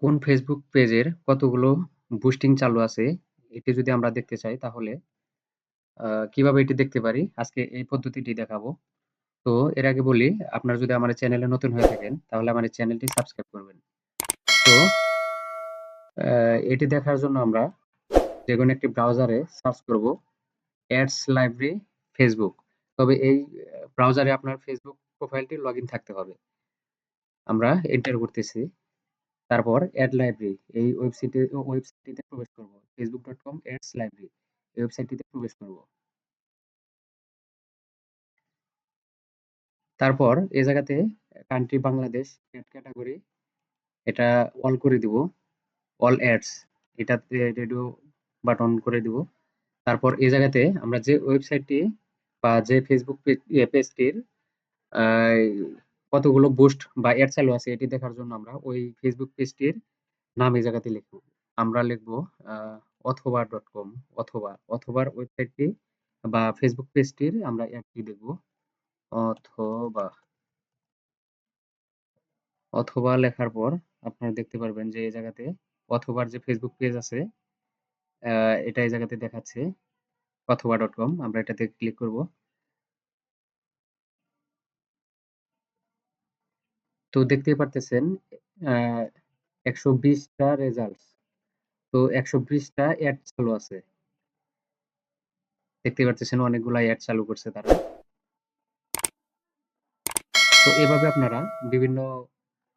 কোন ফেসবুক পেজের কতগুলো বুস্টিং চালু আছে এটি যদি আমরা দেখতে চাই তাহলে কিভাবে এটি দেখতে পারি আজকে এই পদ্ধতিটি দেখাবো। তো এর আগে বলি, আপনারা যদি আমার চ্যানেলে নতুন হয়ে থাকেন তাহলে আমার এই চ্যানেলটি সাবস্ক্রাইব করবেন। তো এটি দেখার জন্য আমরা যেকোনো একটি ব্রাউজারে সার্চ করব অ্যাডস লাইব্রেরি ফেসবুক। তবে এই ব্রাউজারে আপনার ফেসবুক প্রোফাইলটি লগইন থাকতে হবে। আমরা এন্টার করতেছি। তারপর অ্যাড লাইব্রেরি এই ওয়েবসাইটটিতে প্রবেশ করব। facebook.com অ্যাডস লাইব্রেরি এই ওয়েবসাইটটিতে প্রবেশ করব। তারপর এই জায়গাতে কান্ট্রি বাংলাদেশ অ্যাড ক্যাটাগরি এটা অল করে দিব। অল অ্যাডস এটাতে রেডিও বাটন করে দিব। তারপর এই জায়গাতে আমরা যে ওয়েবসাইটটি বা যে ফেসবুক পেজটির আহ, কতগুলো বুস্ট বা অ্যাড চালু আছে এটি দেখার জন্য আমরা ওই ফেসবুক পেজটির নাম এই জায়গাতে লিখব। আমরা লিখব অথবা ডট কম অথবা অথবার ওয়েবসাইটটি বা ফেসবুক পেজটির আমরা অ্যাডটি দেখব। অথবা অথবা লেখার পর আপনারা দেখতে পারবেন যে এই জায়গাতে অথবার যে ফেসবুক পেজ আছে এটা এই জায়গাতে দেখাচ্ছে অথবা ডট কম। আমরা এটাতে ক্লিক করব। তো দেখতেই পারতেছেন 120টা রেজাল্টস। তো 120টা অ্যাড চালু আছে। দেখতে পারতেছেন অনেকগুলা অ্যাড চালু করছে তারা। তো এভাবে আপনারা বিভিন্ন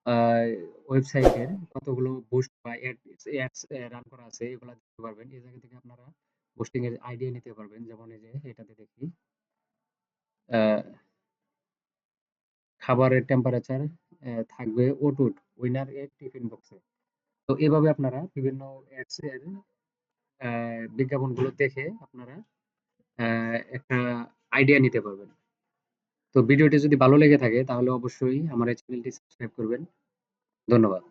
আহ, ওয়েবসাইটের কতগুলো বুস্ট বা অ্যাডস রান করা আছে এগুলা দেখতে পারবেন। এই জায়গা থেকে আপনারা বুস্টিং এর আইডিয়া নিতে পারবেন। যেমন এই যে এটাতে দেখি আহ, খাবারের টেম্পারেচার থাকবে অটুট উইনার এর টিফিন বক্সে। তো এভাবে আপনারা বিভিন্ন অ্যাডস এর বিজ্ঞাপনগুলো দেখে আপনারা একটা আইডিয়া নিতে পারবেন। তো ভিডিওটি যদি ভালো লেগে থাকে তাহলে অবশ্যই আমার এই চ্যানেলটি সাবস্ক্রাইব করবেন। ধন্যবাদ।